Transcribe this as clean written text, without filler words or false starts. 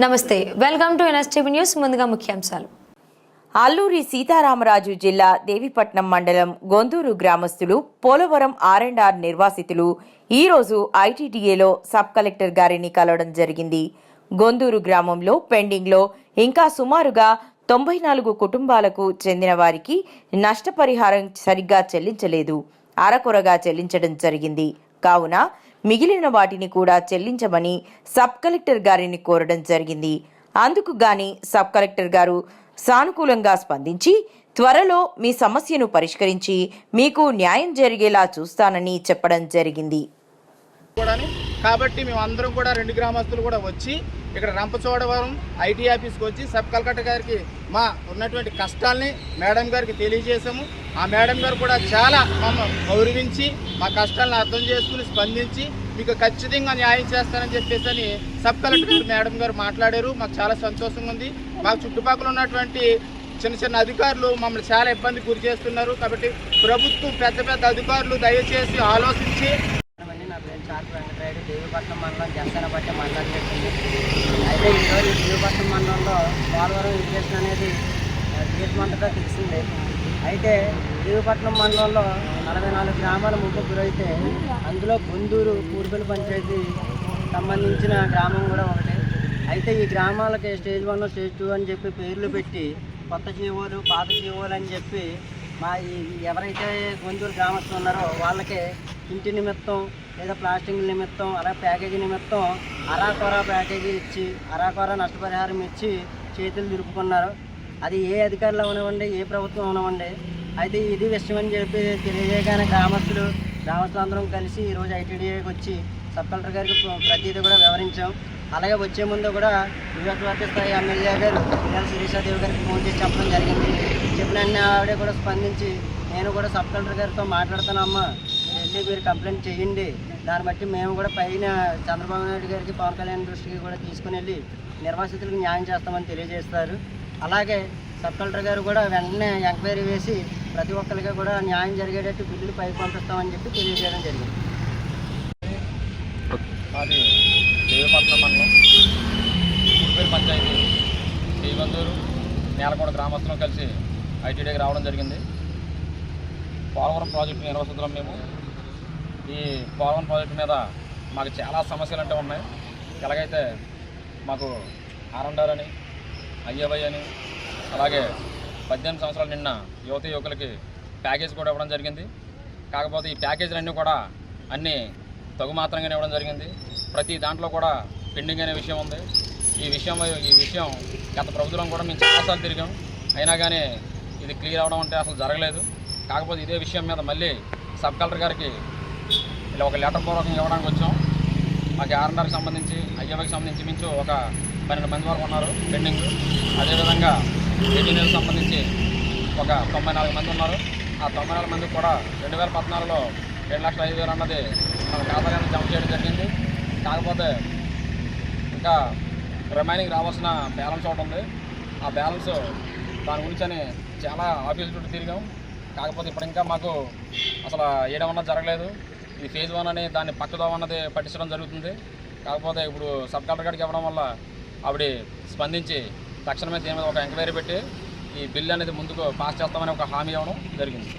నమస్తే, welcome to NSTV news. ముందుగా ముఖ్యాంశాలు. అల్లూరి సీతారామరాజు జిల్లా దేవీపట్నం మండలం గొందూరు గ్రామస్తులు, పోలవరం ఆర్&ఆర్ నిర్వాసితులు ఈరోజు ఐటీడీఏలో సబ్ కలెక్టర్ గారిని కలవడం జరిగింది. గొందూరు గ్రామంలో పెండింగ్లో ఇంకా సుమారుగా 94 కుటుంబాలకు చెందిన వారికి నష్టపరిహారం సరిగ్గా చెల్లించలేదు, అరకొరగా చెల్లించడం జరిగింది. కావున మిగిలిన వాటిని కూడా చెల్లించమని సబ్ కలెక్టర్ గారిని కోరడం జరిగింది. అందుకు గాని సబ్ కలెక్టర్ గారు సానుకూలంగా స్పందించి త్వరలో మీ సమస్యను పరిష్కరించి మీకు న్యాయం జరిగేలా చూస్తానని చెప్పడం జరిగింది. కాబట్టి మేము అందరం కూడా 2 గ్రామస్తులు కూడా వచ్చి ఇక్కడ రంపచోడవరం ఐటీ ఆఫీస్కి వచ్చి సబ్ కలెక్టర్ గారికి మా ఉన్నటువంటి కష్టాల్ని మేడం గారికి తెలియజేసాము. ఆ మేడం గారు కూడా చాలా మమ్మల్ని గౌరవించి మా కష్టాలను అర్థం చేసుకుని స్పందించి మీకు ఖచ్చితంగా న్యాయం చేస్తానని చెప్పేసి సబ్ కలెక్టర్ గారు మేడం గారు మాట్లాడారు. మాకు చాలా సంతోషంగా ఉంది. మాకు చుట్టుపక్కల ఉన్నటువంటి చిన్న అధికారులు మమ్మల్ని చాలా ఇబ్బంది గురి చేస్తున్నారు. కాబట్టి ప్రభుత్వం పెద్ద అధికారులు దయచేసి ఆలోచించి వెంకటరాయుడు దేవీపట్నం మండలం జనసేనపట్నం మండలం చెప్పింది. అయితే ఈరోజు దేవీపట్నం మండలంలో పోలవరం ఇరిగేషన్ అనేది దేశమంతటా తెలిసిందే. అయితే దేవీపట్నం మండలంలో 44 గ్రామాలు ముంపు గురైతే అందులో గొందూరు పూర్పల్లి పంచాయతీ సంబంధించిన గ్రామం కూడా ఒకటే. అయితే ఈ గ్రామాలకి స్టేజ్ 1 స్టేజ్ 2 అని చెప్పి పేర్లు పెట్టి కొత్త జీవోలు పాత జీవోలు అని చెప్పి ఎవరైతే గొంతూరు గ్రామస్తులు ఉన్నారో వాళ్ళకి ఇంటి నిమిత్తం లేదా ప్లాస్టింగ్ నిమిత్తం అలా ప్యాకేజీ నిమిత్తం అరాకొర ప్యాకేజీ ఇచ్చి అరాకొర నష్టపరిహారం ఇచ్చి చేతులు దులుపుకున్నారు. అది ఏ అధికారులు అవనివ్వండి, ఏ ప్రభుత్వం అవనివ్వండి. అయితే ఇది విషయం అని చెప్పి తెలియజేయగానే గ్రామస్తులందరం కలిసి ఈరోజు ఐటీడీఏకి వచ్చి సబ్ కలెక్టర్ గారికి ప్రతిదీ కూడా వివరించాం. అలాగే వచ్చే ముందు కూడా నియోజకవర్గ స్థాయి ఎమ్మెల్యే గారు శిరీషాదేవి గారికి ఫోన్ చేసి చెప్పడం జరిగింది. చెప్పిన ఆవిడే కూడా స్పందించి నేను కూడా సబ్ కలెక్టర్ గారితో మాట్లాడుతానమ్మా, మీరు కంప్లైంట్ చేయండి, దాన్ని బట్టి మేము కూడా పైన చంద్రబాబు నాయుడు గారికి పవన్ కళ్యాణ్ దృష్టికి కూడా తీసుకుని వెళ్ళి నిర్వాసితులకు న్యాయం చేస్తామని తెలియజేస్తారు. అలాగే సబ్ కలెక్టర్ గారు కూడా వెంటనే ఎంక్వైరీ వేసి ప్రతి ఒక్కరికి కూడా న్యాయం జరిగేటట్టు బిల్లులు పైకి పంపిస్తామని చెప్పి తెలియజేయడం జరిగింది. అది దేవీపట్నం మండలం పూర్పల్లి పంచాయతీ శ్రీగొందూరు నేలకొండ గ్రామస్తులు కలిసి ఐటీడీకి రావడం జరిగింది. పోలవరం ప్రాజెక్టు నిర్వహిస్తున్నాం. మేము ఈ పోలవరం ప్రాజెక్టు మీద మాకు చాలా సమస్యలు అంటే ఉన్నాయి. ఎలాగైతే మాకు ఆర్&ఆర్ అని, ఐఏవై అని, అలాగే 18 సంవత్సరాలు నిన్న యువకులకి ప్యాకేజ్ కూడా ఇవ్వడం జరిగింది. కాకపోతే ఈ ప్యాకేజీలన్నీ కూడా అన్నీ తగుమాత్రంగానే ఇవ్వడం జరిగింది. ప్రతి దాంట్లో కూడా పెండింగ్ అనే విషయం ఉంది. ఈ విషయం గత ప్రభుత్వం కూడా మేము చాలాసార్లు తిరిగాం, అయినా కానీ ఇది క్లియర్ అవ్వడం అంటే అసలు జరగలేదు. కాకపోతే ఇదే విషయం మీద మళ్ళీ సబ్ కలెక్టర్ గారికి ఇలా ఒక లెటర్ పూర్వకంగా ఇవ్వడానికి వచ్చాం. మాకు ఆర్&ఆర్కి సంబంధించి, ఐఏవైకి సంబంధించి మించు ఒక 12 మంది వరకు ఉన్నారు పెండింగ్. అదేవిధంగా ఏటీఎన్ఎల్కి సంబంధించి ఒక 94 మంది ఉన్నారు. ఆ 94 మందికి కూడా 2014లో 2,05,000 అన్నది మన ఖాతాగానే జమ చేయడం జరిగింది. కాకపోతే ఇంకా రిమైనింగ్ రావాల్సిన బ్యాలెన్స్ ఒకటి ఉంది. ఆ బ్యాలెన్స్ దాని గురించి చాలా ఆఫీసు చుట్టూ తిరిగాం. కాకపోతే ఇప్పుడు ఇంకా మాకు అసలు ఏడమన్నా జరగలేదు. ఈ ఫేజ్ 1 అని దాన్ని పక్కదో అన్నది పట్టించడం జరుగుతుంది. కాకపోతే ఇప్పుడు సబ్ కలెక్టర్ గారికి ఇవ్వడం వల్ల ఆవిడ స్పందించి తక్షణమే దీని మీద ఒక ఎంక్వైరీ పెట్టి ఈ బిల్ అనేది ముందుకు పాస్ చేస్తామని ఒక హామీ ఇవ్వడం జరిగింది.